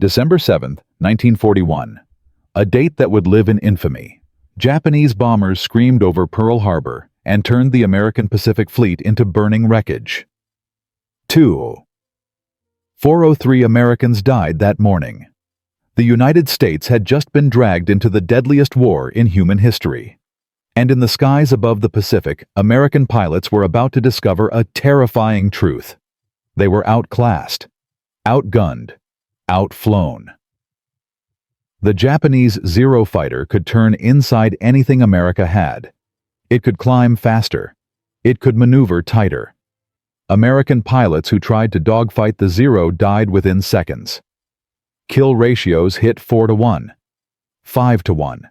December 7, 1941. A date that would live in infamy. Japanese bombers screamed over Pearl Harbor and turned the American Pacific Fleet into burning wreckage. 2. 403 Americans died that morning. The United States had just been dragged into the deadliest war in human history. And in the skies above the Pacific, American pilots were about to discover a terrifying truth. They were outclassed, outgunned, outflown. The Japanese Zero fighter could turn inside anything America had. It could climb faster. It could maneuver tighter. American pilots who tried to dogfight the Zero died within seconds. Kill ratios hit 4-1, 5-1.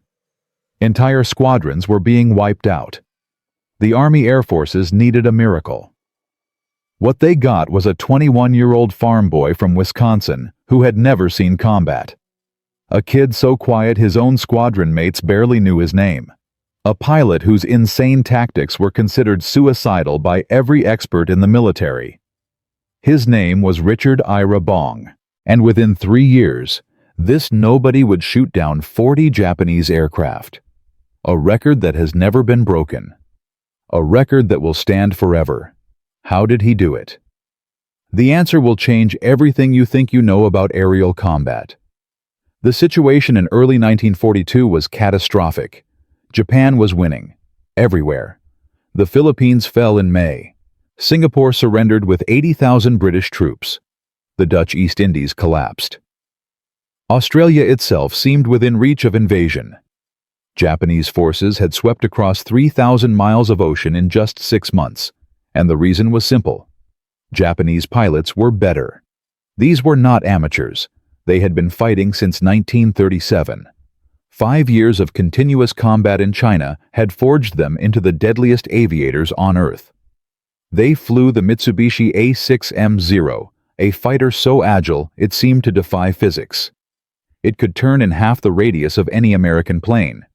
Entire squadrons were being wiped out. The Army Air Forces needed a miracle. What they got was a 21-year-old farm boy from Wisconsin who had never seen combat. A kid so quiet his own squadron mates barely knew his name. A pilot whose insane tactics were considered suicidal by every expert in the military. His name was Richard Ira Bong, and within 3 years, this nobody would shoot down 40 Japanese aircraft. A record that has never been broken. A record that will stand forever. How did he do it? The answer will change everything you think you know about aerial combat. The situation in early 1942 was catastrophic. Japan was winning. Everywhere. The Philippines fell in May. Singapore surrendered with 80,000 British troops. The Dutch East Indies collapsed. Australia itself seemed within reach of invasion. Japanese forces had swept across 3,000 miles of ocean in just 6 months. And the reason was simple. Japanese pilots were better. These were not amateurs. They had been fighting since 1937. 5 years of continuous combat in China had forged them into the deadliest aviators on Earth. They flew the Mitsubishi A6M0, a fighter so agile it seemed to defy physics. It could turn in half the radius of any American plane.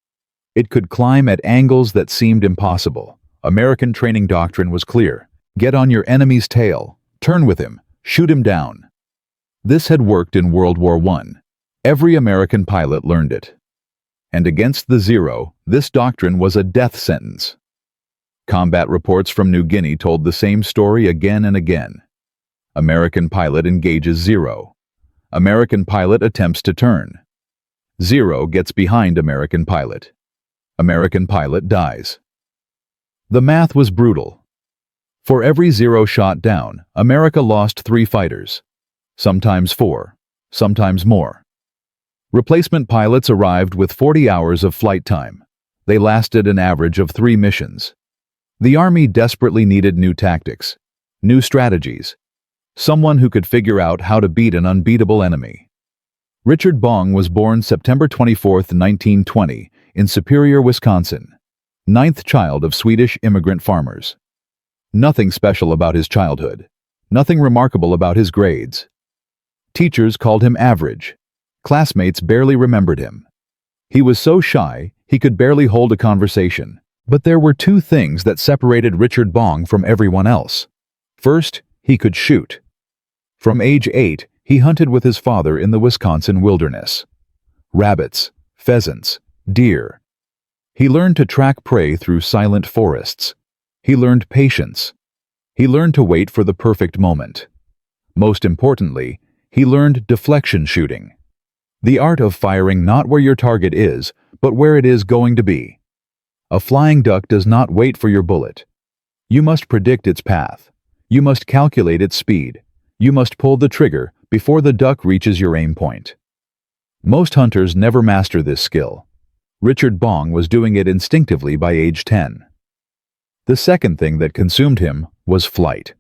It could climb at angles that seemed impossible. American training doctrine was clear. Get on your enemy's tail, turn with him, shoot him down. This had worked in World War I. Every American pilot learned it. And against the Zero, this doctrine was a death sentence. Combat reports from New Guinea told the same story again and again. American pilot engages Zero. American pilot attempts to turn. Zero gets behind American pilot. American pilot dies. The math was brutal. For every Zero shot down, America lost 3 fighters. Sometimes 4, sometimes more. Replacement pilots arrived with 40 hours of flight time. They lasted an average of 3 missions. The Army desperately needed new tactics, new strategies, someone who could figure out how to beat an unbeatable enemy. Richard Bong was born September 24, 1920, in Superior, Wisconsin. 9th child of Swedish immigrant farmers. Nothing special about his childhood. Nothing remarkable about his grades. Teachers called him average. Classmates barely remembered him. He was so shy, he could barely hold a conversation. But there were 2 things that separated Richard Bong from everyone else. First, he could shoot. From age 8, he hunted with his father in the Wisconsin wilderness. Rabbits, pheasants, deer. He learned to track prey through silent forests. He learned patience. He learned to wait for the perfect moment. Most importantly, he learned deflection shooting. The art of firing not where your target is, but where it is going to be. A flying duck does not wait for your bullet. You must predict its path. You must calculate its speed. You must pull the trigger before the duck reaches your aim point. Most hunters never master this skill. Richard Bong was doing it instinctively by age 10. The second thing that consumed him was flight.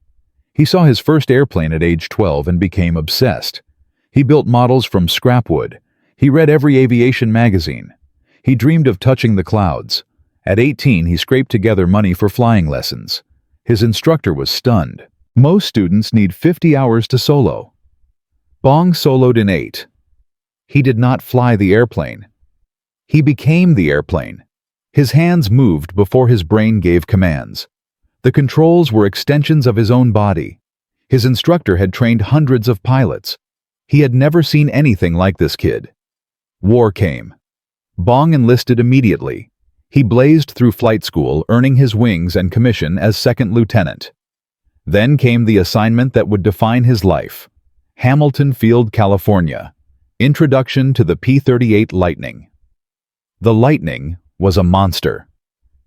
He saw his first airplane at age 12 and became obsessed. He built models from scrap wood. He read every aviation magazine. He dreamed of touching the clouds. At 18, he scraped together money for flying lessons. His instructor was stunned. Most students need 50 hours to solo. Bong soloed in 8. He did not fly the airplane. He became the airplane. His hands moved before his brain gave commands. The controls were extensions of his own body. His instructor had trained hundreds of pilots. He had never seen anything like this kid. War came. Bong enlisted immediately. He blazed through flight school, earning his wings and commission as second lieutenant. Then came the assignment that would define his life. Hamilton Field, California. Introduction to the P-38 Lightning. The Lightning was a monster.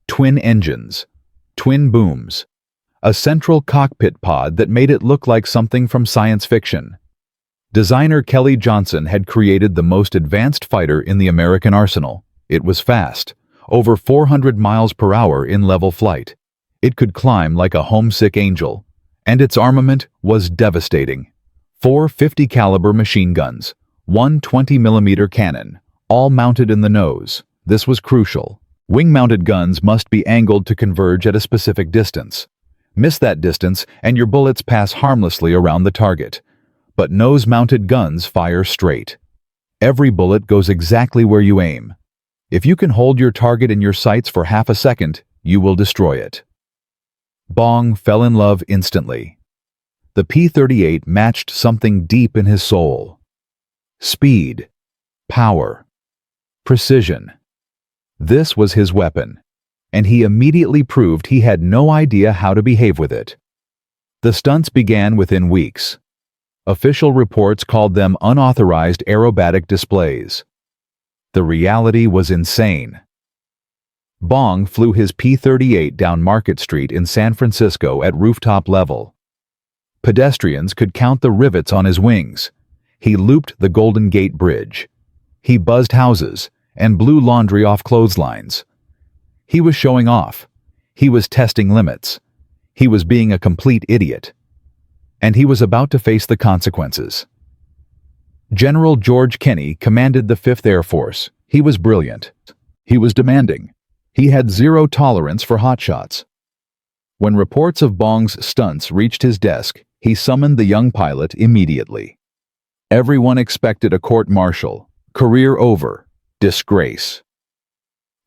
Twin engines. Twin booms. A central cockpit pod that made it look like something from science fiction. Designer Kelly Johnson had created the most advanced fighter in the American arsenal. It was fast, over 400 miles per hour in level flight. It could climb like a homesick angel. And its armament was devastating. 4 50 caliber machine guns, 1 20mm cannon, all mounted in the nose. This was crucial. Wing-mounted guns must be angled to converge at a specific distance. Miss that distance and your bullets pass harmlessly around the target. But nose-mounted guns fire straight. Every bullet goes exactly where you aim. If you can hold your target in your sights for half a second, you will destroy it. Bong fell in love instantly. The P-38 matched something deep in his soul. Speed, power, precision. This was his weapon, and he immediately proved he had no idea how to behave with it. The stunts began within weeks. Official reports called them unauthorized aerobatic displays. The reality was insane. Bong flew his P-38 down Market Street in San Francisco at rooftop level. Pedestrians could count the rivets on his wings. He looped the Golden Gate Bridge. He buzzed houses and blew laundry off clotheslines. He was showing off. He was testing limits. He was being a complete idiot. And he was about to face the consequences. General George Kenney commanded the 5th Air Force. He was brilliant. He was demanding. He had zero tolerance for hotshots. When reports of Bong's stunts reached his desk, he summoned the young pilot immediately. Everyone expected a court-martial. Career over. Disgrace.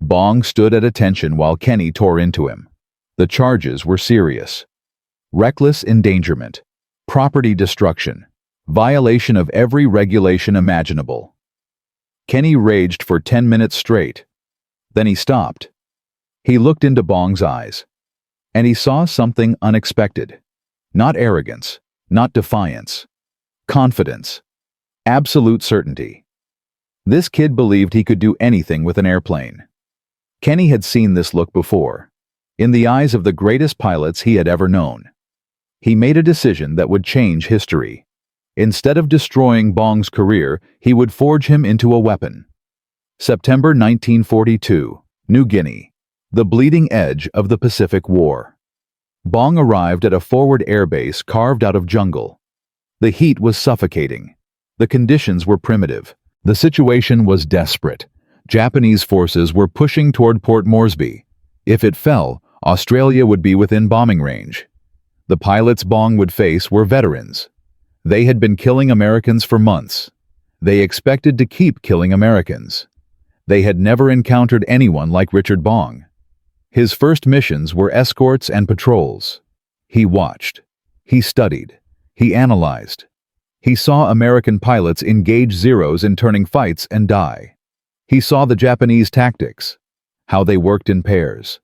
Bong stood at attention while Kenney tore into him. The charges were serious. Reckless endangerment. Property destruction. Violation of every regulation imaginable. Kenney raged for 10 minutes straight. Then he stopped. He looked into Bong's eyes. And he saw something unexpected. Not arrogance. Not defiance. Confidence. Absolute certainty. This kid believed he could do anything with an airplane. Kenney had seen this look before. In the eyes of the greatest pilots he had ever known. He made a decision that would change history. Instead of destroying Bong's career, he would forge him into a weapon. September 1942, New Guinea, the bleeding edge of the Pacific War. Bong arrived at a forward airbase carved out of jungle. The heat was suffocating. The conditions were primitive. The situation was desperate. Japanese forces were pushing toward Port Moresby. If it fell, Australia would be within bombing range. The pilots Bong would face were veterans. They had been killing Americans for months. They expected to keep killing Americans. They had never encountered anyone like Richard Bong. His first missions were escorts and patrols. He watched. He studied. He analyzed. He saw American pilots engage Zeros in turning fights and die. He saw the Japanese tactics, how they worked in pairs,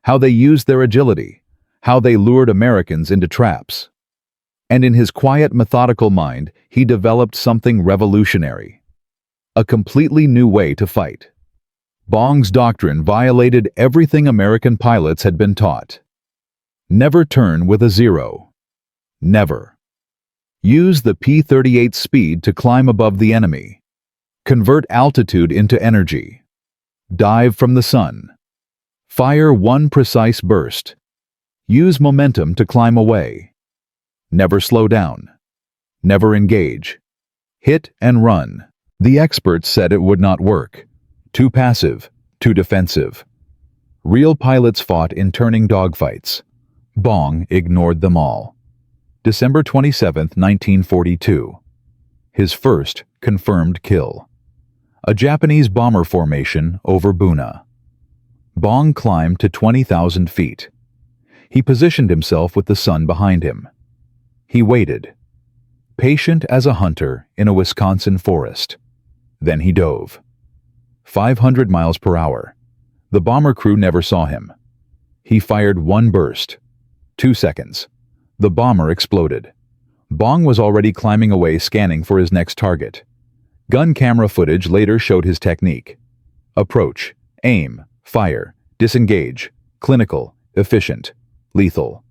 how they used their agility, how they lured Americans into traps. And in his quiet, methodical mind, he developed something revolutionary. A completely new way to fight. Bong's doctrine violated everything American pilots had been taught. Never turn with a zero. Never. Use the P-38 speed to climb above the enemy. Convert altitude into energy. Dive from the sun. Fire one precise burst. Use momentum to climb away. Never slow down. Never engage. Hit and run. The experts said it would not work. Too passive, too defensive. Real pilots fought in turning dogfights. Bong ignored them all. December 27, 1942. His first confirmed kill. A Japanese bomber formation over Buna. Bong climbed to 20,000 feet. He positioned himself with the sun behind him. He waited. patient as a hunter in a Wisconsin forest. Then he dove. 500 miles per hour. The bomber crew never saw him. He fired one burst. 2 seconds. The bomber exploded. Bong was already climbing away, scanning for his next target. Gun camera footage later showed his technique. Approach, aim, fire, disengage, clinical, efficient, lethal.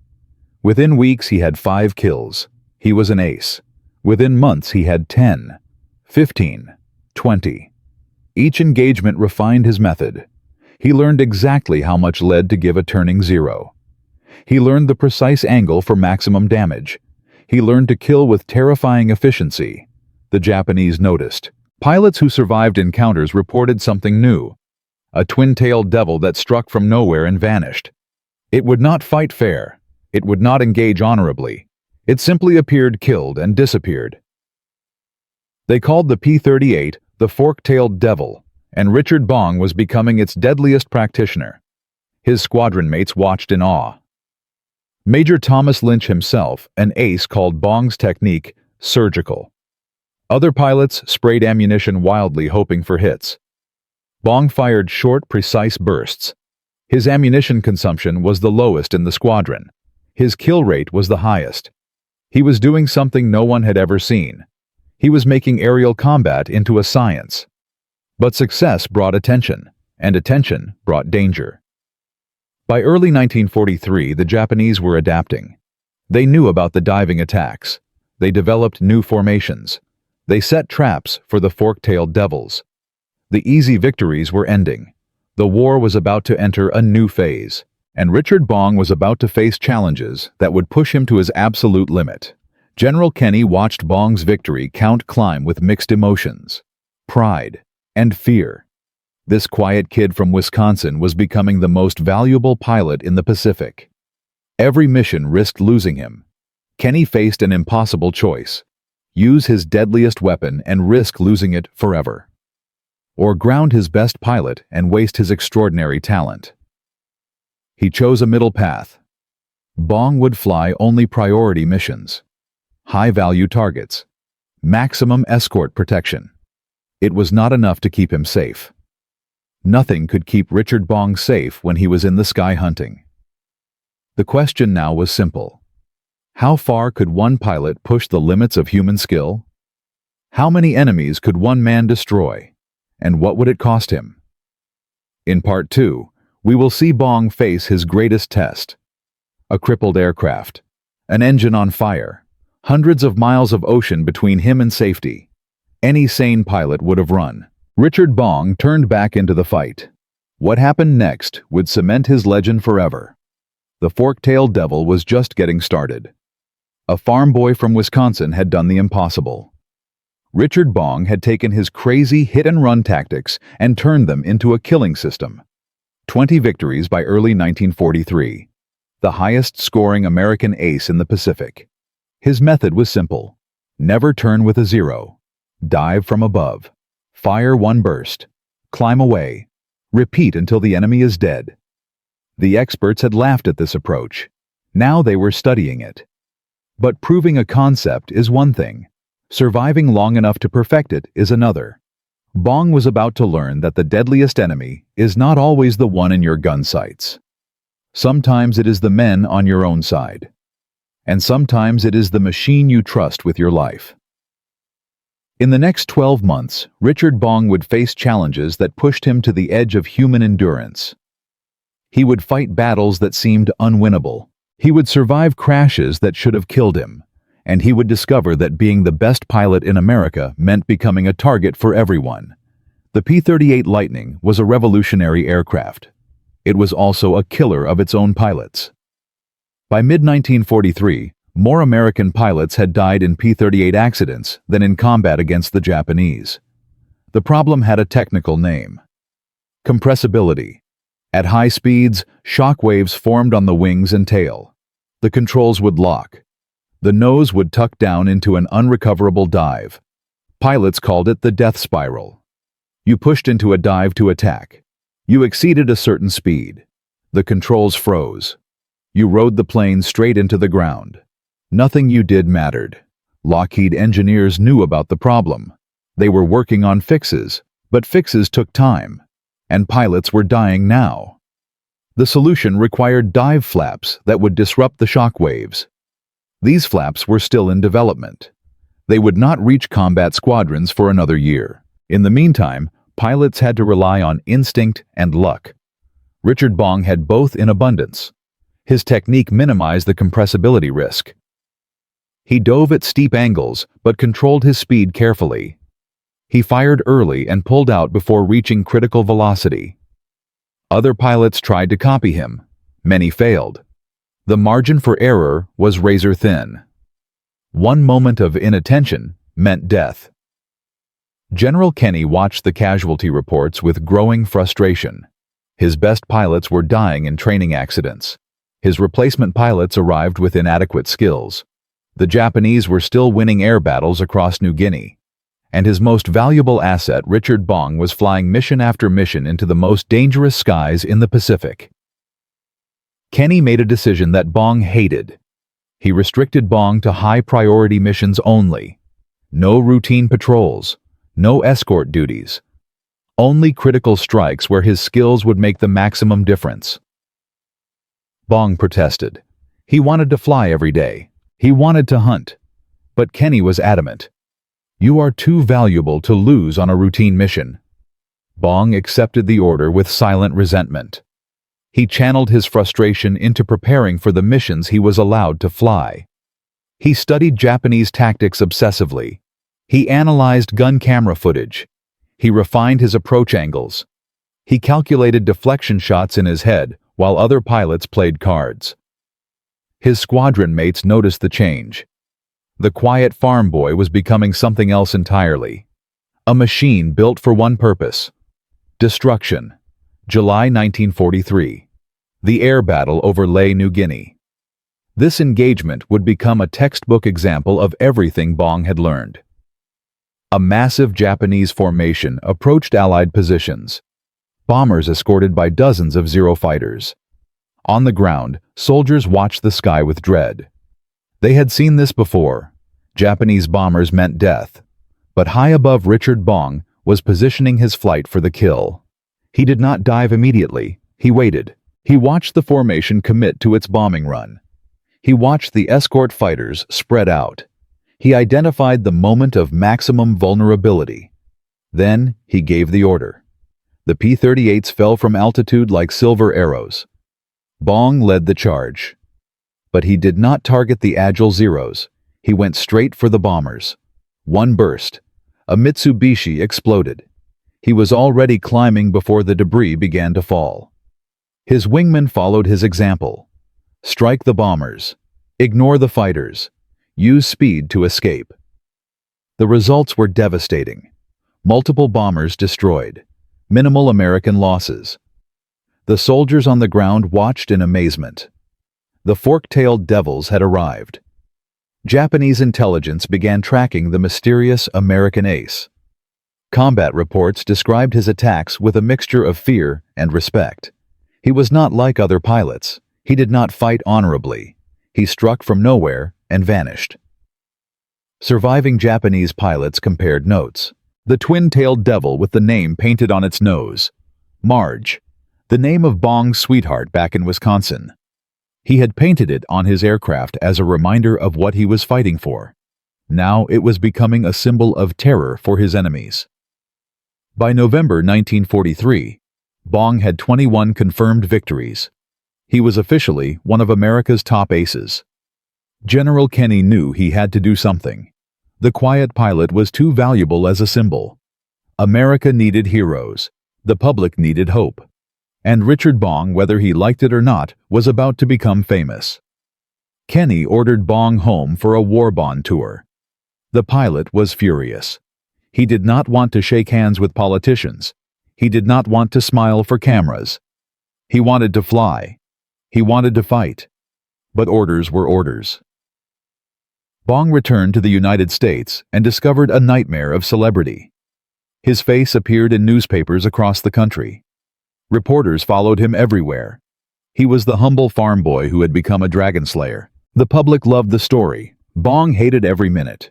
Within weeks he had 5 kills. He was an ace. Within months he had 10, 15, 20. Each engagement refined his method. He learned exactly how much lead to give a turning 0. He learned the precise angle for maximum damage. He learned to kill with terrifying efficiency. The Japanese noticed. Pilots who survived encounters reported something new. A twin-tailed devil that struck from nowhere and vanished. It would not fight fair. It would not engage honorably. It simply appeared, killed, and disappeared. They called the P-38 the fork-tailed devil, and Richard Bong was becoming its deadliest practitioner. His squadron mates watched in awe. Major Thomas Lynch himself, an ace, called Bong's technique surgical. Other pilots sprayed ammunition wildly, hoping for hits. Bong fired short, precise bursts. His ammunition consumption was the lowest in the squadron. His kill rate was the highest. He was doing something no one had ever seen. He was making aerial combat into a science. But success brought attention, and attention brought danger. By early 1943, the Japanese were adapting. They knew about the diving attacks. They developed new formations. They set traps for the fork-tailed devils. The easy victories were ending. The war was about to enter a new phase, and Richard Bong was about to face challenges that would push him to his absolute limit. General Kenny watched Bong's victory count climb with mixed emotions, pride, and fear. This quiet kid from Wisconsin was becoming the most valuable pilot in the Pacific. Every mission risked losing him. Kenny faced an impossible choice: use his deadliest weapon and risk losing it forever, or ground his best pilot and waste his extraordinary talent. He chose a middle path. Bong would fly only priority missions, high-value targets, maximum escort protection. It was not enough to keep him safe. Nothing could keep Richard Bong safe when he was in the sky hunting. The question now was simple. How far could one pilot push the limits of human skill? How many enemies could one man destroy? And what would it cost him? In Part 2, we will see Bong face his greatest test. A crippled aircraft, an engine on fire, hundreds of miles of ocean between him and safety. Any sane pilot would have run. Richard Bong turned back into the fight. What happened next would cement his legend forever. The fork-tailed devil was just getting started. A farm boy from Wisconsin had done the impossible. Richard Bong had taken his crazy hit-and-run tactics and turned them into a killing system. 20 victories by early 1943. The highest-scoring American ace in the Pacific. His method was simple. Never turn with a 0. Dive from above. Fire one burst. Climb away. Repeat until the enemy is dead. The experts had laughed at this approach. Now they were studying it. But proving a concept is one thing. Surviving long enough to perfect it is another. Bong was about to learn that the deadliest enemy is not always the one in your gun sights. Sometimes it is the men on your own side. And sometimes it is the machine you trust with your life. In the next 12 months, Richard Bong would face challenges that pushed him to the edge of human endurance. He would fight battles that seemed unwinnable. He would survive crashes that should have killed him. And he would discover that being the best pilot in America meant becoming a target for everyone. The P-38 Lightning was a revolutionary aircraft. It was also a killer of its own pilots. By mid-1943, more American pilots had died in P-38 accidents than in combat against the Japanese. The problem had a technical name: compressibility. At high speeds, shock waves formed on the wings and tail. The controls would lock. The nose would tuck down into an unrecoverable dive. Pilots called it the death spiral. You pushed into a dive to attack. You exceeded a certain speed. The controls froze. You rode the plane straight into the ground. Nothing you did mattered. Lockheed engineers knew about the problem. They were working on fixes, but fixes took time, and pilots were dying now. The solution required dive flaps that would disrupt the shock waves. These flaps were still in development. They would not reach combat squadrons for another year. In the meantime, pilots had to rely on instinct and luck. Richard Bong had both in abundance. His technique minimized the compressibility risk. He dove at steep angles, but controlled his speed carefully. He fired early and pulled out before reaching critical velocity. Other pilots tried to copy him. Many failed. The margin for error was razor thin. One moment of inattention meant death. General Kenny watched the casualty reports with growing frustration. His best pilots were dying in training accidents. His replacement pilots arrived with inadequate skills. The Japanese were still winning air battles across New Guinea. And his most valuable asset, Richard Bong, was flying mission after mission into the most dangerous skies in the Pacific. Kenny made a decision that Bong hated. He restricted Bong to high-priority missions only. No routine patrols, no escort duties. Only critical strikes where his skills would make the maximum difference. Bong protested. He wanted to fly every day. He wanted to hunt. But Kenny was adamant. "You are too valuable to lose on a routine mission." Bong accepted the order with silent resentment. He channeled his frustration into preparing for the missions he was allowed to fly. He studied Japanese tactics obsessively. He analyzed gun camera footage. He refined his approach angles. He calculated deflection shots in his head while other pilots played cards. His squadron mates noticed the change. The quiet farm boy was becoming something else entirely. A machine built for one purpose: destruction. July 1943. The air battle over New Guinea. This engagement would become a textbook example of everything Bong had learned. A massive Japanese formation approached Allied positions. Bombers escorted by dozens of Zero fighters. On the ground, soldiers watched the sky with dread. They had seen this before. Japanese bombers meant death. But high above Richard Bong was positioning his flight for the kill. He did not dive immediately. He waited. He watched the formation commit to its bombing run. He watched the escort fighters spread out. He identified the moment of maximum vulnerability. Then he gave the order. The P-38s fell from altitude like silver arrows. Bong led the charge. But he did not target the agile Zeros. He went straight for the bombers. One burst. A Mitsubishi exploded. He was already climbing before the debris began to fall. His wingmen followed his example. Strike the bombers. Ignore the fighters. Use speed to escape. The results were devastating. Multiple bombers destroyed. Minimal American losses. The soldiers on the ground watched in amazement. The fork-tailed devils had arrived. Japanese intelligence began tracking the mysterious American ace. Combat reports described his attacks with a mixture of fear and respect. He was not like other pilots. He did not fight honorably. He struck from nowhere and vanished. Surviving Japanese pilots compared notes. The twin-tailed devil with the name painted on its nose. Marge, the name of Bong's sweetheart back in Wisconsin. He had painted it on his aircraft as a reminder of what he was fighting for. Now it was becoming a symbol of terror for his enemies. By November 1943, Bong had 21 confirmed victories. He was officially one of America's top aces. General Kenny knew he had to do something. The quiet pilot was too valuable as a symbol. America needed heroes. The public needed hope. And Richard Bong, whether he liked it or not, was about to become famous. Kenny ordered Bong home for a war bond tour. The pilot was furious. He did not want to shake hands with politicians. He did not want to smile for cameras. He wanted to fly. He wanted to fight. But orders were orders. Bong returned to the United States and discovered a nightmare of celebrity. His face appeared in newspapers across the country. Reporters followed him everywhere. He was the humble farm boy who had become a dragon slayer. The public loved the story. Bong hated every minute.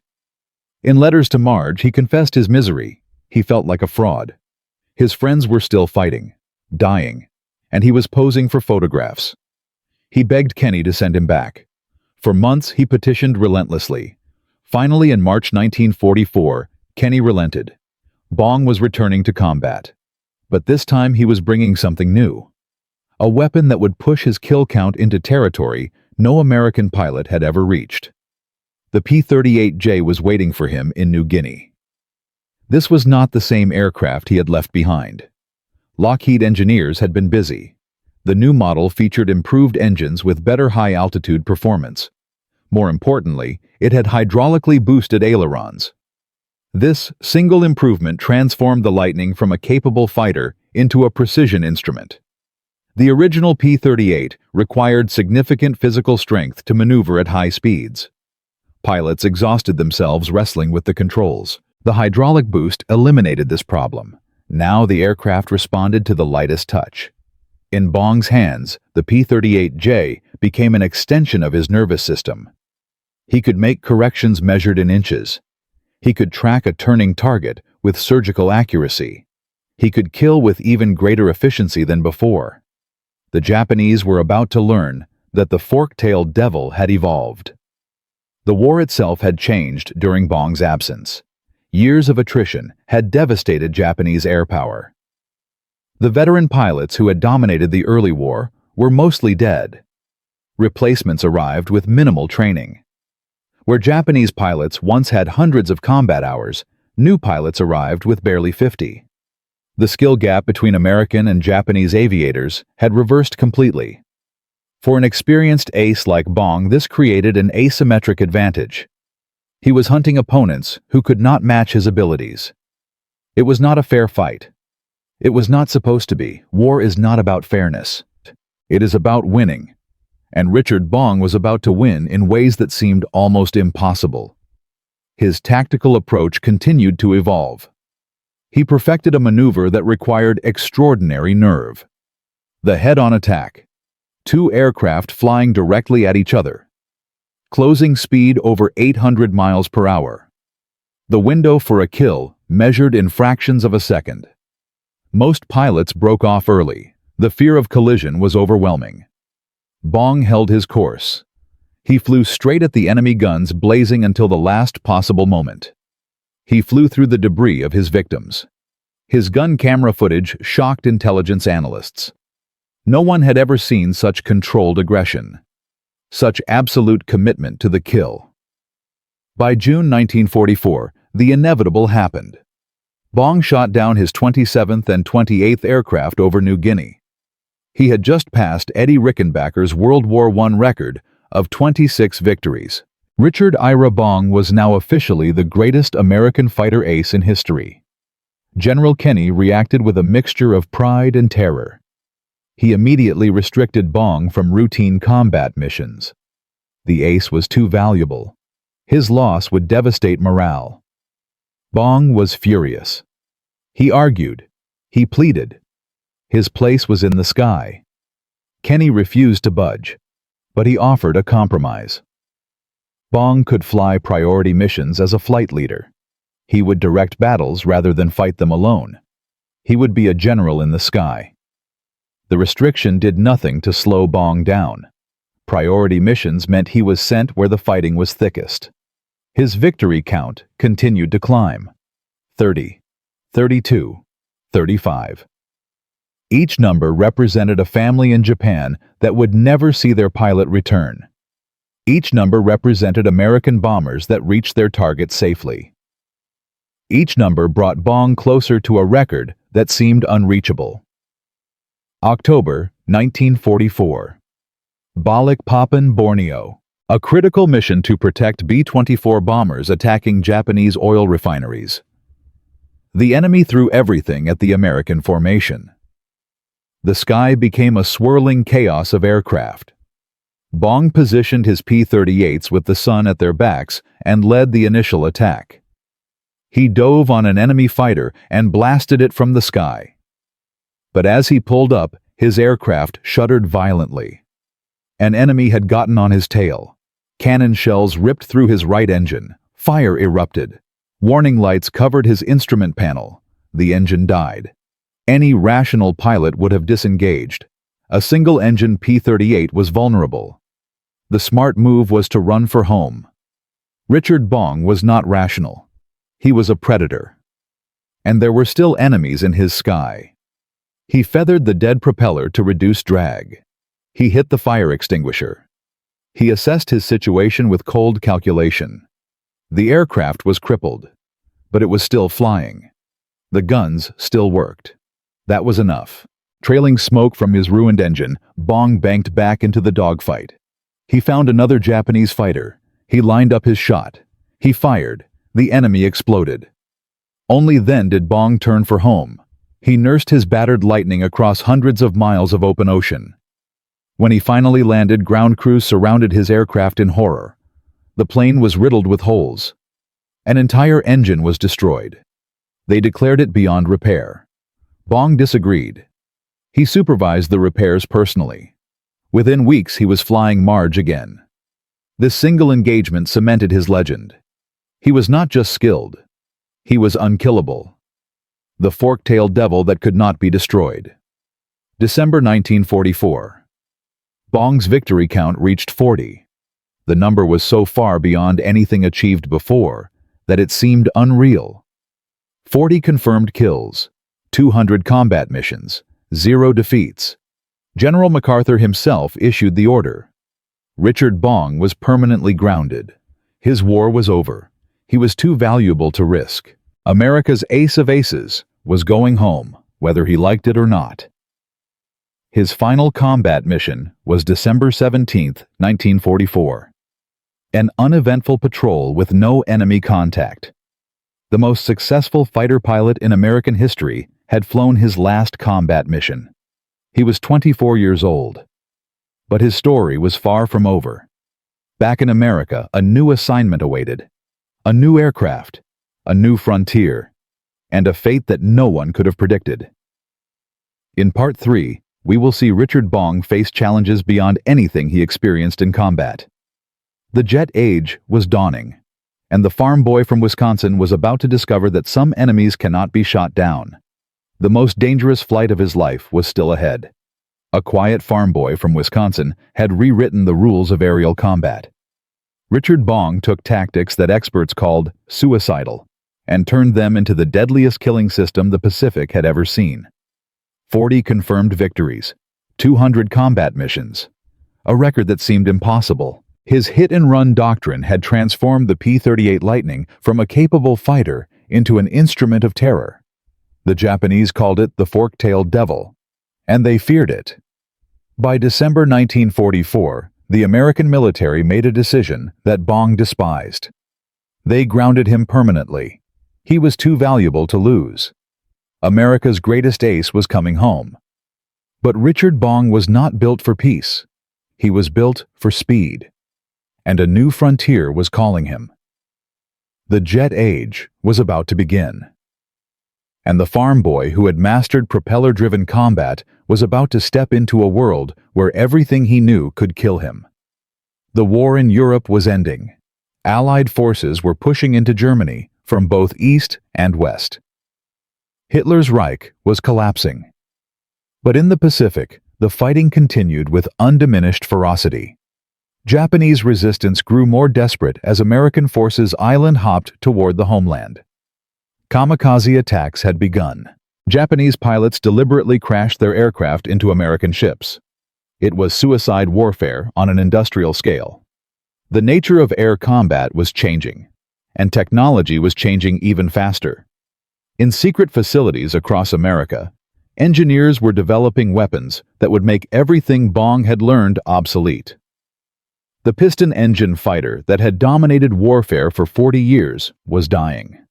In letters to Marge, he confessed his misery. He felt like a fraud. His friends were still fighting, dying, and he was posing for photographs. He begged Kenny to send him back. For months, he petitioned relentlessly. Finally, in March 1944, Kenny relented. Bong was returning to combat. But this time he was bringing something new. A weapon that would push his kill count into territory no American pilot had ever reached. The P-38J was waiting for him in New Guinea. This was not the same aircraft he had left behind. Lockheed engineers had been busy. The new model featured improved engines with better high-altitude performance. More importantly, it had hydraulically boosted ailerons. This single improvement transformed the Lightning from a capable fighter into a precision instrument. The original P-38 required significant physical strength to maneuver at high speeds. Pilots exhausted themselves wrestling with the controls. The hydraulic boost eliminated this problem. Now the aircraft responded to the lightest touch. In Bong's hands, the P-38J became an extension of his nervous system. He could make corrections measured in inches. He could track a turning target with surgical accuracy. He could kill with even greater efficiency than before. The Japanese were about to learn that the fork-tailed devil had evolved. The war itself had changed during Bong's absence. Years of attrition had devastated Japanese air power. The veteran pilots who had dominated the early war were mostly dead. Replacements arrived with minimal training. Where Japanese pilots once had hundreds of combat hours, new pilots arrived with barely 50. The skill gap between American and Japanese aviators had reversed completely. For an experienced ace like Bong, this created an asymmetric advantage. He was hunting opponents who could not match his abilities. It was not a fair fight. It was not supposed to be. War is not about fairness. It is about winning. And Richard Bong was about to win in ways that seemed almost impossible. His tactical approach continued to evolve. He perfected a maneuver that required extraordinary nerve. The head-on attack. 2 aircraft flying directly at each other. Closing speed over 800 miles per hour. The window for a kill measured in fractions of a second. Most pilots broke off early. The fear of collision was overwhelming. Bong held his course. He flew straight at the enemy guns, blazing until the last possible moment. He flew through the debris of his victims. His gun camera footage shocked intelligence analysts. No one had ever seen such controlled aggression. Such absolute commitment to the kill. By June 1944, the inevitable happened. Bong shot down his 27th and 28th aircraft over New Guinea. He had just passed Eddie Rickenbacker's World War I record of 26 victories. Richard Ira Bong was now officially the greatest American fighter ace in history. General Kenny reacted with a mixture of pride and terror. He immediately restricted Bong from routine combat missions. The ace was too valuable. His loss would devastate morale. Bong was furious. He argued. He pleaded. His place was in the sky. Kenny refused to budge, but he offered a compromise. Bong could fly priority missions as a flight leader. He would direct battles rather than fight them alone. He would be a general in the sky. The restriction did nothing to slow Bong down. Priority missions meant he was sent where the fighting was thickest. His victory count continued to climb. 30, 32, 35. Each number represented a family in Japan that would never see their pilot return. Each number represented American bombers that reached their target safely. Each number brought Bong closer to a record that seemed unreachable. October 1944. Balikpapan, Borneo. A critical mission to protect B-24 bombers attacking Japanese oil refineries. The enemy threw everything at the American formation. The sky became a swirling chaos of aircraft. Bong positioned his P-38s with the sun at their backs and led the initial attack. He dove on an enemy fighter and blasted it from the sky. But as he pulled up, his aircraft shuddered violently. An enemy had gotten on his tail. Cannon shells ripped through his right engine. Fire erupted. Warning lights covered his instrument panel. The engine died. Any rational pilot would have disengaged. A single-engine P-38 was vulnerable. The smart move was to run for home. Richard Bong was not rational. He was a predator. And there were still enemies in his sky. He feathered the dead propeller to reduce drag. He hit the fire extinguisher. He assessed his situation with cold calculation. The aircraft was crippled, but it was still flying. The guns still worked. That was enough. Trailing smoke from his ruined engine, Bong banked back into the dogfight. He found another Japanese fighter. He lined up his shot. He fired. The enemy exploded. Only then did Bong turn for home. He nursed his battered Lightning across hundreds of miles of open ocean. When he finally landed, ground crews surrounded his aircraft in horror. The plane was riddled with holes. An entire engine was destroyed. They declared it beyond repair. Bong disagreed. He supervised the repairs personally. Within weeks, he was flying Marge again. This single engagement cemented his legend. He was not just skilled. He was unkillable. The fork-tailed devil that could not be destroyed. December 1944. Bong's victory count reached 40. The number was so far beyond anything achieved before that it seemed unreal. 40 confirmed kills, 200 combat missions, 0 defeats. General MacArthur himself issued the order. Richard Bong was permanently grounded. His war was over. He was too valuable to risk. America's ace of aces was going home, whether he liked it or not. His final combat mission was December 17, 1944. An uneventful patrol with no enemy contact. The most successful fighter pilot in American history had flown his last combat mission. He was 24 years old. But his story was far from over. Back in America, a new assignment awaited. A new aircraft, a new frontier, and a fate that no one could have predicted. In Part 3, we will see Richard Bong face challenges beyond anything he experienced in combat. The jet age was dawning, and the farm boy from Wisconsin was about to discover that some enemies cannot be shot down. The most dangerous flight of his life was still ahead. A quiet farm boy from Wisconsin had rewritten the rules of aerial combat. Richard Bong took tactics that experts called suicidal and turned them into the deadliest killing system the Pacific had ever seen. 40 confirmed victories, 200 combat missions, a record that seemed impossible. His hit-and-run doctrine had transformed the P-38 Lightning from a capable fighter into an instrument of terror. The Japanese called it the fork-tailed devil, and they feared it. By December 1944, the American military made a decision that Bong despised. They grounded him permanently. He was too valuable to lose. America's greatest ace was coming home. But Richard Bong was not built for peace. He was built for speed. And a new frontier was calling him. The jet age was about to begin. And the farm boy who had mastered propeller-driven combat was about to step into a world where everything he knew could kill him. The war in Europe was ending. Allied forces were pushing into Germany from both east and west. Hitler's Reich was collapsing. But in the Pacific, the fighting continued with undiminished ferocity. Japanese resistance grew more desperate as American forces island-hopped toward the homeland. Kamikaze attacks had begun. Japanese pilots deliberately crashed their aircraft into American ships. It was suicide warfare on an industrial scale. The nature of air combat was changing, and technology was changing even faster. In secret facilities across America, engineers were developing weapons that would make everything Bong had learned obsolete. The piston engine fighter that had dominated warfare for 40 years was dying.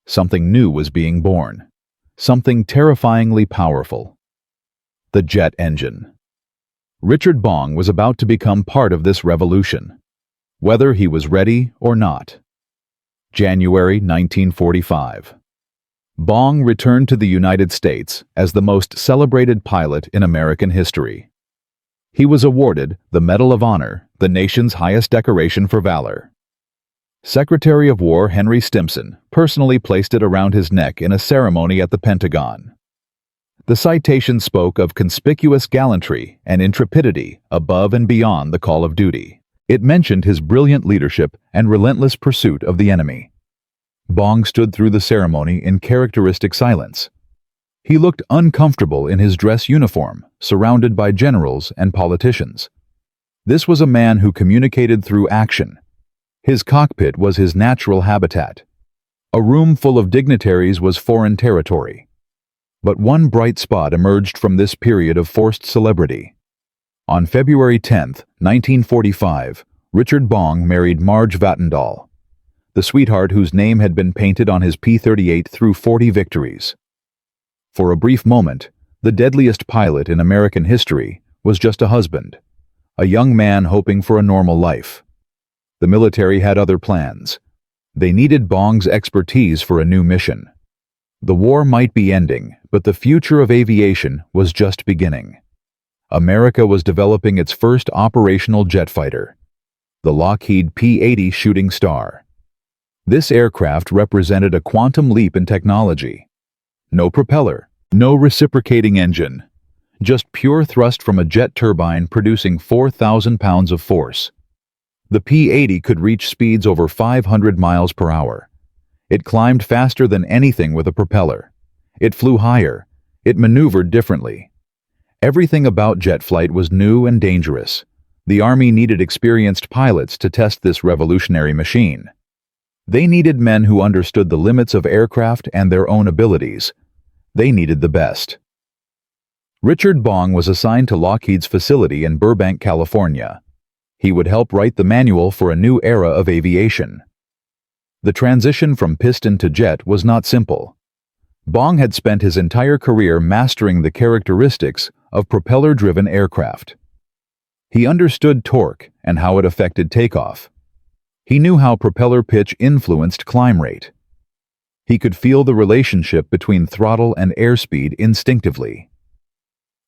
Something new was being born. Something terrifyingly powerful. The jet engine. Richard Bong was about to become part of this revolution, whether he was ready or not. January 1945. Bong returned to the United States as the most celebrated pilot in American history. He was awarded the Medal of Honor, the nation's highest decoration for valor. Secretary of War Henry Stimson personally placed it around his neck in a ceremony at the Pentagon. The citation spoke of conspicuous gallantry and intrepidity above and beyond the call of duty. It mentioned his brilliant leadership and relentless pursuit of the enemy. Bong stood through the ceremony in characteristic silence. He looked uncomfortable in his dress uniform, surrounded by generals and politicians. This was a man who communicated through action. His cockpit was his natural habitat. A room full of dignitaries was foreign territory. But one bright spot emerged from this period of forced celebrity. On February 10, 1945, Richard Bong married Marge Vattendahl, the sweetheart whose name had been painted on his P-38 through 40 victories. For a brief moment, the deadliest pilot in American history was just a husband, a young man hoping for a normal life. The military had other plans. They needed Bong's expertise for a new mission. The war might be ending, but the future of aviation was just beginning. America was developing its first operational jet fighter, the Lockheed P-80 Shooting Star. This aircraft represented a quantum leap in technology. No propeller, no reciprocating engine, just pure thrust from a jet turbine producing 4,000 pounds of force. The P-80 could reach speeds over 500 miles per hour. It climbed faster than anything with a propeller. It flew higher. It maneuvered differently. Everything about jet flight was new and dangerous. The Army needed experienced pilots to test this revolutionary machine. They needed men who understood the limits of aircraft and their own abilities. They needed the best. Richard Bong was assigned to Lockheed's facility in Burbank, California. He would help write the manual for a new era of aviation. The transition from piston to jet was not simple. Bong had spent his entire career mastering the characteristics of propeller-driven aircraft. He understood torque and how it affected takeoff. He knew how propeller pitch influenced climb rate. He could feel the relationship between throttle and airspeed instinctively.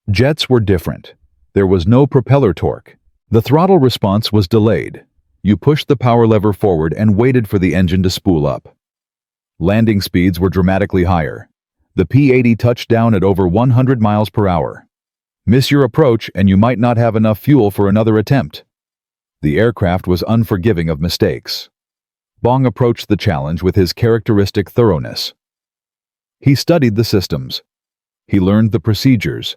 Jets were different. There was no propeller torque. The throttle response was delayed. You pushed the power lever forward and waited for the engine to spool up. Landing speeds were dramatically higher. The P-80 touched down at over 100 miles per hour. Miss your approach and you might not have enough fuel for another attempt. The aircraft was unforgiving of mistakes. Bong approached the challenge with his characteristic thoroughness. He studied the systems. He learned the procedures.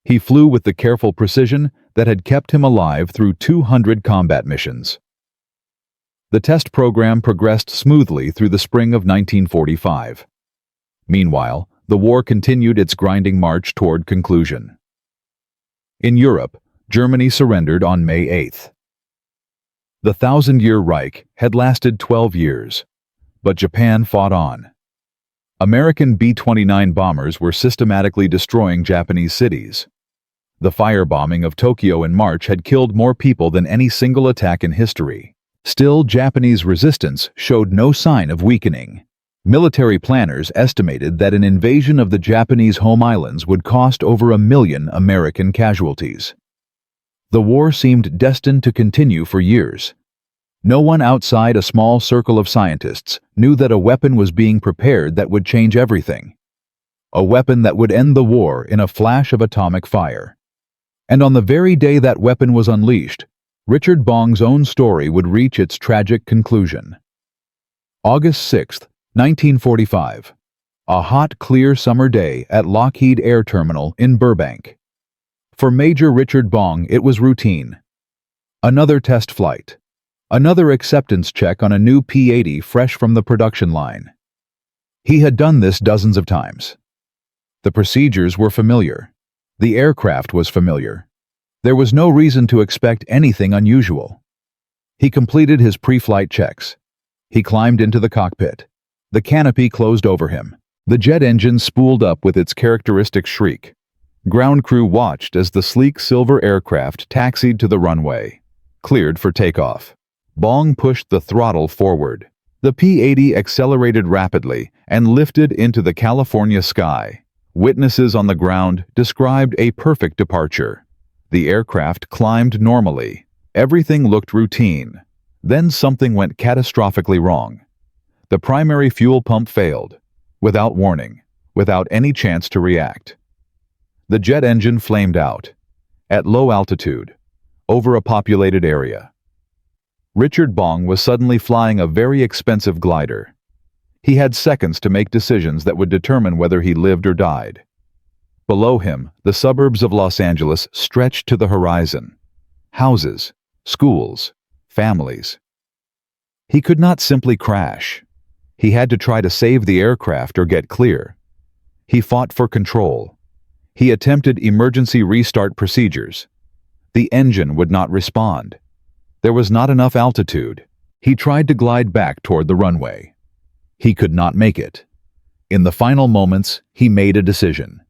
He flew with the careful precision that had kept him alive through 200 combat missions. The test program progressed smoothly through the spring of 1945. Meanwhile, the war continued its grinding march toward conclusion. In Europe, Germany surrendered on May 8th. The Thousand-Year Reich had lasted 12 years, but Japan fought on. American B-29 bombers were systematically destroying Japanese cities. The firebombing of Tokyo in March had killed more people than any single attack in history. Still, Japanese resistance showed no sign of weakening. Military planners estimated that an invasion of the Japanese home islands would cost over 1 million American casualties. The war seemed destined to continue for years. No one outside a small circle of scientists knew that a weapon was being prepared that would change everything. A weapon that would end the war in a flash of atomic fire. And on the very day that weapon was unleashed, Richard Bong's own story would reach its tragic conclusion. August 6, 1945. A hot, clear summer day at Lockheed Air Terminal in Burbank. For Major Richard Bong, it was routine. Another test flight. Another acceptance check on a new P-80 fresh from the production line. He had done this dozens of times. The procedures were familiar. The aircraft was familiar. There was no reason to expect anything unusual. He completed his pre-flight checks. He climbed into the cockpit. The canopy closed over him. The jet engine spooled up with its characteristic shriek. Ground crew watched as the sleek silver aircraft taxied to the runway, cleared for takeoff. Bong pushed the throttle forward. The P-80 accelerated rapidly and lifted into the California sky. Witnesses on the ground described a perfect departure. The aircraft climbed normally. Everything looked routine. Then something went catastrophically wrong. The primary fuel pump failed, without warning, without any chance to react. The jet engine flamed out, at low altitude, over a populated area. Richard Bong was suddenly flying a very expensive glider. He had seconds to make decisions that would determine whether he lived or died. Below him, the suburbs of Los Angeles stretched to the horizon. Houses, schools, families. He could not simply crash. He had to try to save the aircraft or get clear. He fought for control. He attempted emergency restart procedures. The engine would not respond. There was not enough altitude. He tried to glide back toward the runway. He could not make it. In the final moments, he made a decision.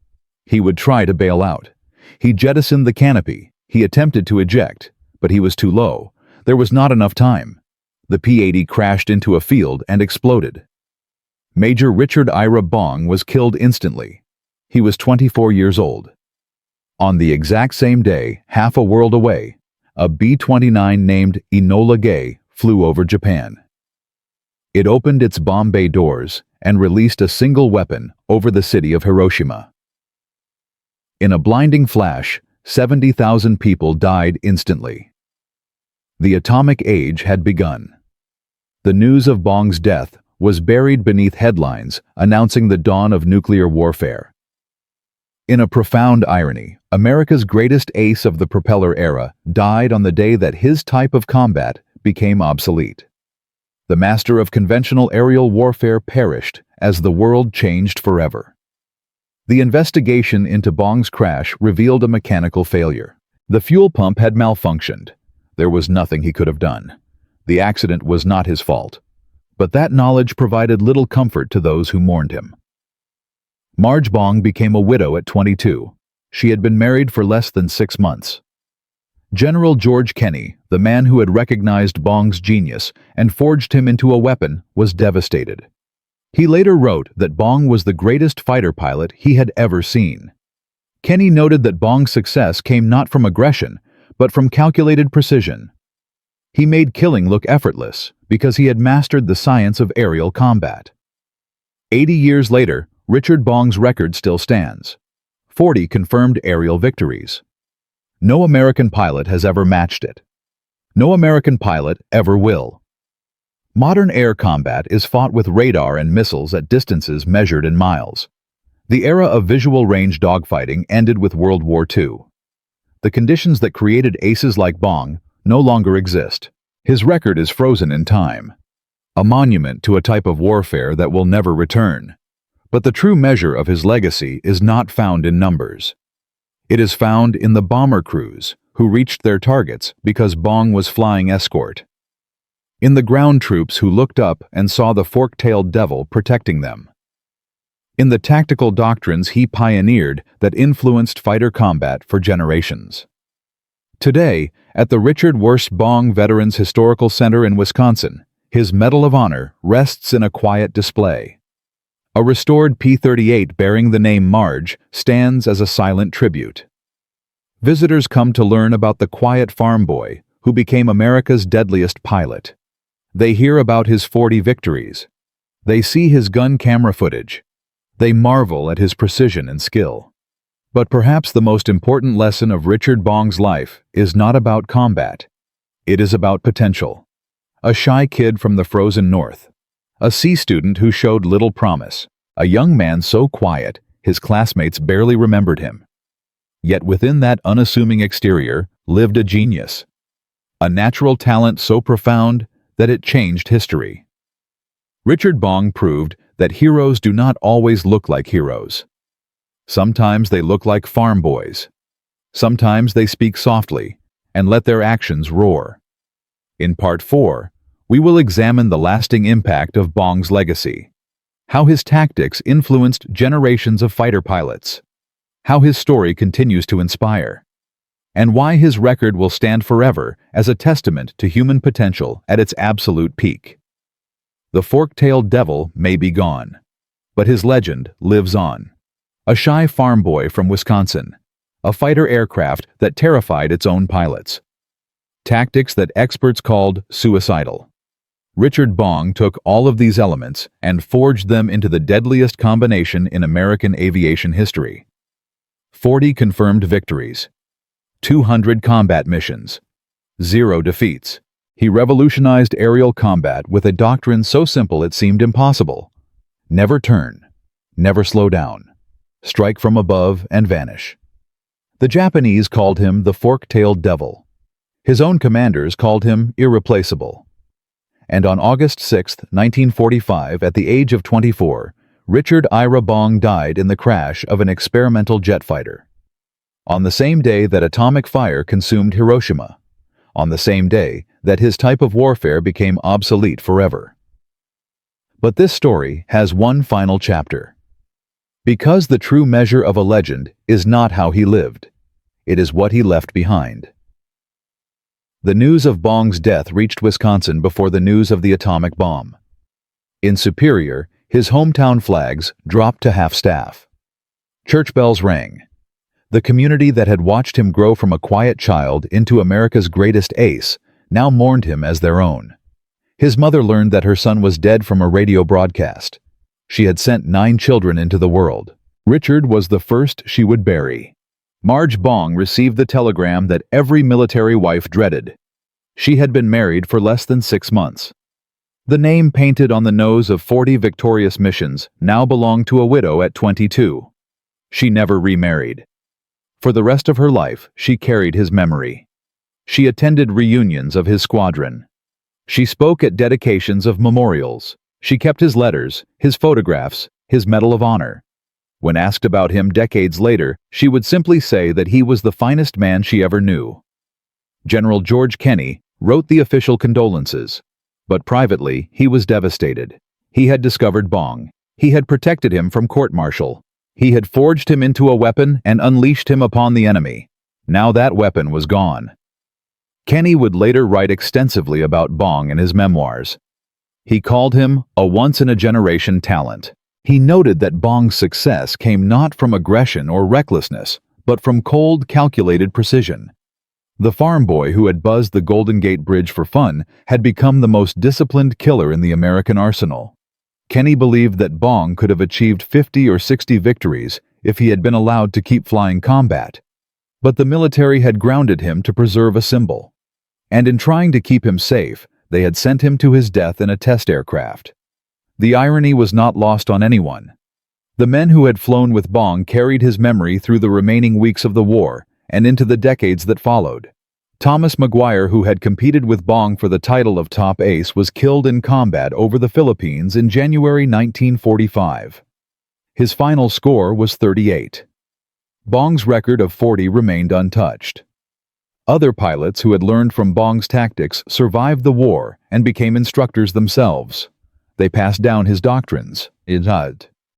He would try to bail out. He jettisoned the canopy. He attempted to eject, but he was too low. There was not enough time. The P-80 crashed into a field and exploded. Major Richard Ira Bong was killed instantly. He was 24 years old. On the exact same day, half a world away, a B-29 named Enola Gay flew over Japan. It opened its bomb bay doors and released a single weapon over the city of Hiroshima. In a blinding flash, 70,000 people died instantly. The atomic age had begun. The news of Bong's death was buried beneath headlines announcing the dawn of nuclear warfare. In a profound irony, America's greatest ace of the propeller era died on the day that his type of combat became obsolete. The master of conventional aerial warfare perished as the world changed forever. The investigation into Bong's crash revealed a mechanical failure. The fuel pump had malfunctioned. There was nothing he could have done. The accident was not his fault. But that knowledge provided little comfort to those who mourned him. Marge Bong became a widow at 22. She had been married for less than 6 months. General George Kenney, the man who had recognized Bong's genius and forged him into a weapon, was devastated. He later wrote that Bong was the greatest fighter pilot he had ever seen. Kenney noted that Bong's success came not from aggression, but from calculated precision. He made killing look effortless because he had mastered the science of aerial combat. 80 years later, Richard Bong's record still stands. 40 confirmed aerial victories. No American pilot has ever matched it. No American pilot ever will. Modern air combat is fought with radar and missiles at distances measured in miles. The era of visual-range dogfighting ended with World War II. The conditions that created aces like Bong no longer exist. His record is frozen in time, a monument to a type of warfare that will never return. But the true measure of his legacy is not found in numbers. It is found in the bomber crews who reached their targets because Bong was flying escort. In the ground troops who looked up and saw the fork-tailed devil protecting them. In the tactical doctrines he pioneered that influenced fighter combat for generations. Today, at the Richard Wurst Bong Veterans Historical Center in Wisconsin, his Medal of Honor rests in a quiet display. A restored P-38 bearing the name Marge stands as a silent tribute. Visitors come to learn about the quiet farm boy who became America's deadliest pilot. They hear about his 40 victories. They see his gun camera footage. They marvel at his precision and skill. But perhaps the most important lesson of Richard Bong's life is not about combat. It is about potential. A shy kid from the frozen north. A C student who showed little promise. A young man so quiet, his classmates barely remembered him. Yet within that unassuming exterior lived a genius. A natural talent so profound that it changed history. Richard Bong proved that heroes do not always look like heroes. Sometimes they look like farm boys. Sometimes they speak softly and let their actions roar. In Part 4, we will examine the lasting impact of Bong's legacy. How his tactics influenced generations of fighter pilots. How his story continues to inspire. And why his record will stand forever as a testament to human potential at its absolute peak. The fork-tailed devil may be gone, but his legend lives on. A shy farm boy from Wisconsin. A fighter aircraft that terrified its own pilots. tactics that experts called suicidal. Richard Bong took all of these elements and forged them into the deadliest combination in American aviation history. 40 confirmed victories, 200 combat missions, 0 defeats. He revolutionized aerial combat with a doctrine so simple it seemed impossible. Never turn, never slow down, strike from above and vanish. The Japanese called him the fork-tailed devil. His own commanders called him irreplaceable. And on August 6, 1945, at the age of 24, Richard Ira Bong died in the crash of an experimental jet fighter. On the same day that atomic fire consumed Hiroshima. On the same day that his type of warfare became obsolete forever. But this story has one final chapter. Because the true measure of a legend is not how he lived, it is what he left behind. The news of Bong's death reached Wisconsin before the news of the atomic bomb. In Superior, his hometown flags dropped to half-staff. Church bells rang. The community that had watched him grow from a quiet child into America's greatest ace now mourned him as their own. His mother learned that her son was dead from a radio broadcast. She had sent 9 children into the world. Richard was the first she would bury. Marge Bong received the telegram that every military wife dreaded. She had been married for less than 6 months. The name painted on the nose of 40 victorious missions now belonged to a widow at 22. She never remarried. For the rest of her life, she carried his memory. She attended reunions of his squadron. She spoke at dedications of memorials. She kept his letters, his photographs, his Medal of Honor. When asked about him decades later, she would simply say that he was the finest man she ever knew. General George Kenney wrote the official condolences, but privately he was devastated. He had discovered Bong. He had protected him from court-martial. He had forged him into a weapon and unleashed him upon the enemy. Now that weapon was gone. Kenney would later write extensively about Bong in his memoirs. He called him a once-in-a-generation talent. He noted that Bong's success came not from aggression or recklessness, but from cold, calculated precision. The farm boy who had buzzed the Golden Gate Bridge for fun had become the most disciplined killer in the American arsenal. Kenney believed that Bong could have achieved 50 or 60 victories if he had been allowed to keep flying combat. But the military had grounded him to preserve a symbol. And in trying to keep him safe, they had sent him to his death in a test aircraft. The irony was not lost on anyone. The men who had flown with Bong carried his memory through the remaining weeks of the war and into the decades that followed. Thomas McGuire, who had competed with Bong for the title of top ace, was killed in combat over the Philippines in January 1945. His final score was 38. Bong's record of 40 remained untouched. Other pilots who had learned from Bong's tactics survived the war and became instructors themselves. They passed down his doctrines.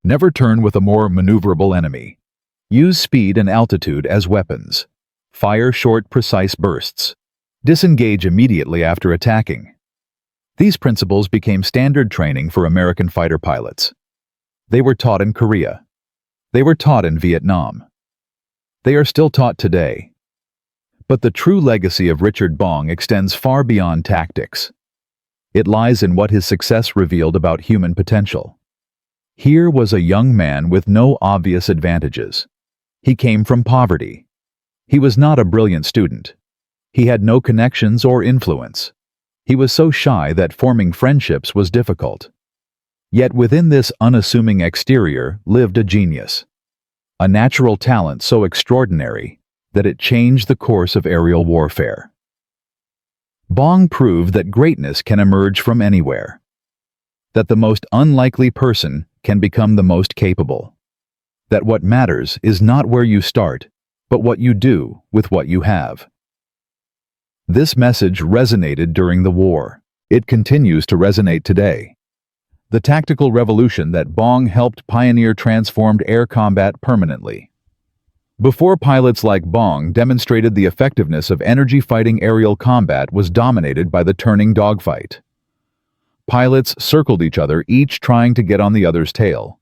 Never turn with a more maneuverable enemy. Use speed and altitude as weapons. Fire short, precise bursts. Disengage immediately after attacking. These principles became standard training for American fighter pilots. They were taught in Korea. They were taught in Vietnam. They are still taught today. But the true legacy of Richard Bong extends far beyond tactics. It lies in what his success revealed about human potential. Here was a young man with no obvious advantages. He came from poverty. He was not a brilliant student. He had no connections or influence. He was so shy that forming friendships was difficult. Yet within this unassuming exterior lived a genius. A natural talent so extraordinary that it changed the course of aerial warfare. Bong proved that greatness can emerge from anywhere. That the most unlikely person can become the most capable. That what matters is not where you start, but what you do with what you have. This message resonated during the war. It continues to resonate today. The tactical revolution that Bong helped pioneer transformed air combat permanently. Before pilots like Bong demonstrated the effectiveness of energy-fighting aerial combat was dominated by the turning dogfight. Pilots circled each other, each trying to get on the other's tail.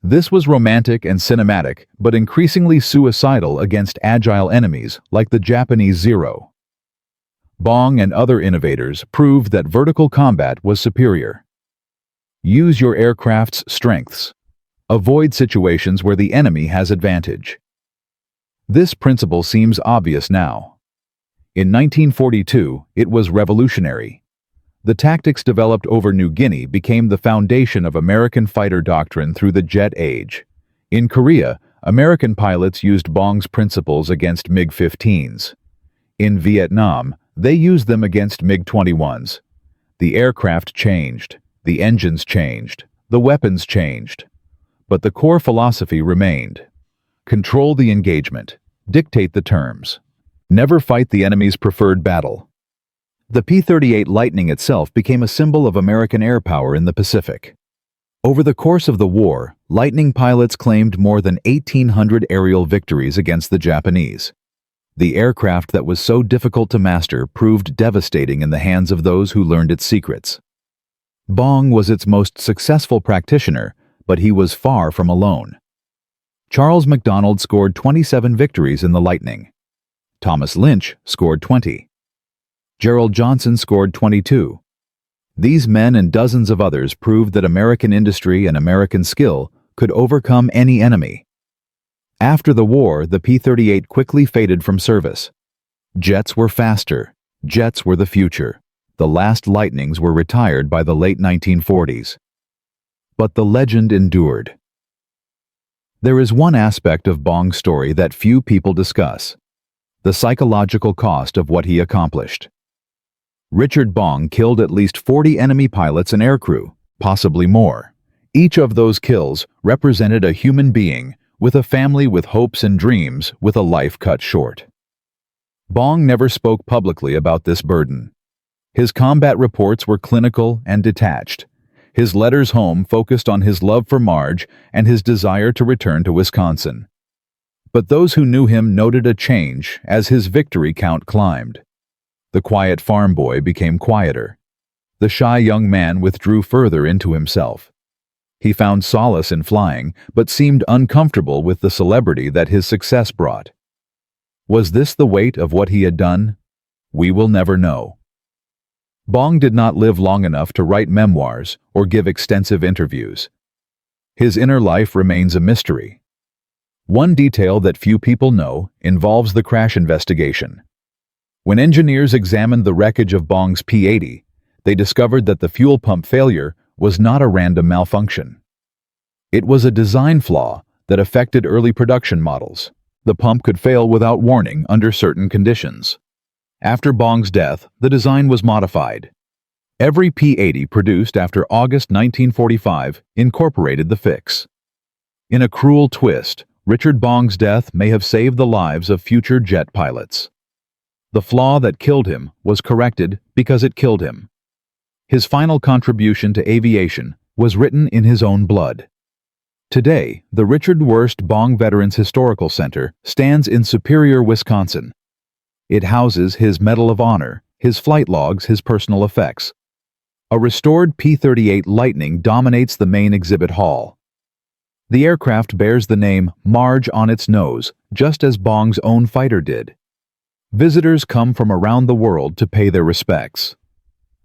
This was romantic and cinematic, but increasingly suicidal against agile enemies like the Japanese Zero. Bong and other innovators proved that vertical combat was superior. Use your aircraft's strengths. Avoid situations where the enemy has advantage. This principle seems obvious now. In 1942, it was revolutionary. The tactics developed over New Guinea became the foundation of American fighter doctrine through the jet age. In Korea, American pilots used Bong's principles against MiG-15s. In Vietnam, they used them against MiG-21s. The aircraft changed, the engines changed, the weapons changed. But the core philosophy remained. Control the engagement, dictate the terms. Never fight the enemy's preferred battle. The P-38 Lightning itself became a symbol of American air power in the Pacific. Over the course of the war, Lightning pilots claimed more than 1,800 aerial victories against the Japanese. The aircraft that was so difficult to master proved devastating in the hands of those who learned its secrets. Bong was its most successful practitioner, but he was far from alone. Charles MacDonald scored 27 victories in the Lightning. Thomas Lynch scored 20. Gerald Johnson scored 22. These men and dozens of others proved that American industry and American skill could overcome any enemy. After the war, the P-38 quickly faded from service. Jets were faster. Jets were the future. The last Lightnings were retired by the late 1940s. But the legend endured. There is one aspect of Bong's story that few people discuss: the psychological cost of what he accomplished. Richard Bong killed at least 40 enemy pilots and aircrew, possibly more. Each of those kills represented a human being with a family with hopes and dreams with a life cut short. Bong never spoke publicly about this burden. His combat reports were clinical and detached. His letters home focused on his love for Marge and his desire to return to Wisconsin. But those who knew him noted a change as his victory count climbed. The quiet farm boy became quieter. The shy young man withdrew further into himself. He found solace in flying, but seemed uncomfortable with the celebrity that his success brought. Was this the weight of what he had done? We will never know. Bong did not live long enough to write memoirs or give extensive interviews. His inner life remains a mystery. One detail that few people know involves the crash investigation. When engineers examined the wreckage of Bong's P-80, they discovered that the fuel pump failure was not a random malfunction. It was a design flaw that affected early production models. The pump could fail without warning under certain conditions. After Bong's death, the design was modified. Every P-80 produced after August 1945 incorporated the fix. In a cruel twist, Richard Bong's death may have saved the lives of future jet pilots. The flaw that killed him was corrected because it killed him. His final contribution to aviation was written in his own blood. Today, the Richard Wurst Bong Veterans Historical Center stands in Superior, Wisconsin. It houses his Medal of Honor, his flight logs, his personal effects. A restored P-38 Lightning dominates the main exhibit hall. The aircraft bears the name Marge on its nose, just as Bong's own fighter did. Visitors come from around the world to pay their respects.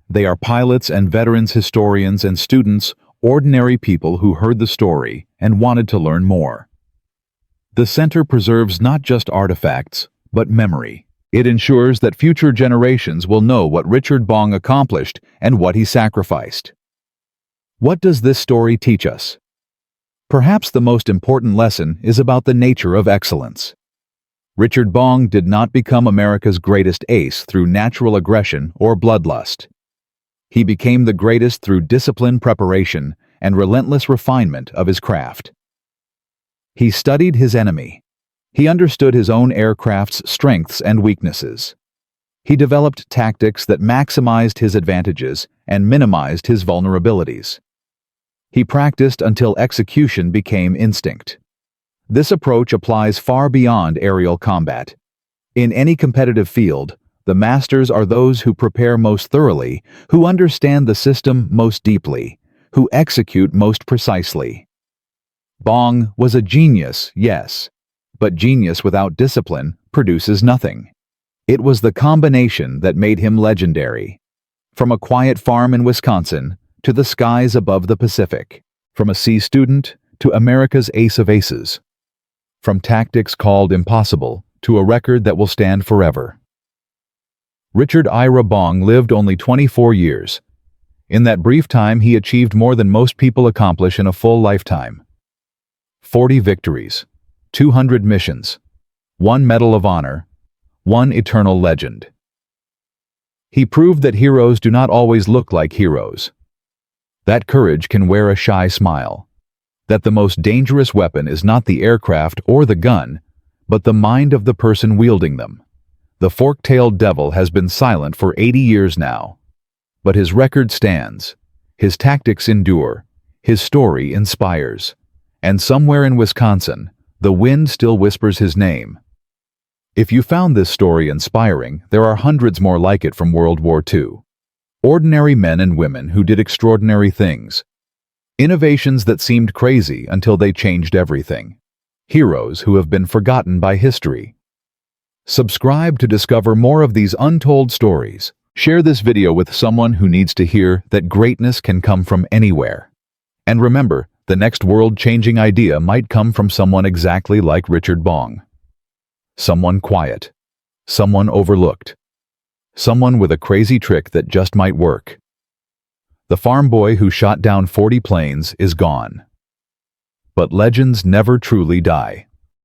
They are pilots and veterans, historians and students, ordinary people who heard the story and wanted to learn more. The center preserves not just artifacts, but memory. It ensures that future generations will know what Richard Bong accomplished and what he sacrificed. What does this story teach us? Perhaps the most important lesson is about the nature of excellence. Richard Bong did not become America's greatest ace through natural aggression or bloodlust. He became the greatest through disciplined preparation and relentless refinement of his craft. He studied his enemy. He understood his own aircraft's strengths and weaknesses. He developed tactics that maximized his advantages and minimized his vulnerabilities. He practiced until execution became instinct. This approach applies far beyond aerial combat. In any competitive field, the masters are those who prepare most thoroughly, who understand the system most deeply, who execute most precisely. Bong was a genius, yes, but genius without discipline produces nothing. It was the combination that made him legendary. From a quiet farm in Wisconsin to the skies above the Pacific. From a C student to America's ace of aces. From tactics called impossible to a record that will stand forever. Richard Ira Bong lived only 24 years. In that brief time, he achieved more than most people accomplish in a full lifetime. 40 victories, 200 missions, 1 Medal of Honor, 1 eternal legend. He proved that heroes do not always look like heroes. That courage can wear a shy smile. That the most dangerous weapon is not the aircraft or the gun, but the mind of the person wielding them. The fork-tailed devil has been silent for 80 years now. But his record stands, his tactics endure, his story inspires. And somewhere in Wisconsin, the wind still whispers his name. If you found this story inspiring, there are hundreds more like it from World War II. Ordinary men and women who did extraordinary things. Innovations that seemed crazy until they changed everything. Heroes who have been forgotten by history. Subscribe to discover more of these untold stories. Share this video with someone who needs to hear that greatness can come from anywhere. And remember, the next world-changing idea might come from someone exactly like Richard Bong. Someone quiet. Someone overlooked. Someone with a crazy trick that just might work. The farm boy who shot down 40 planes is gone. But legends never truly die.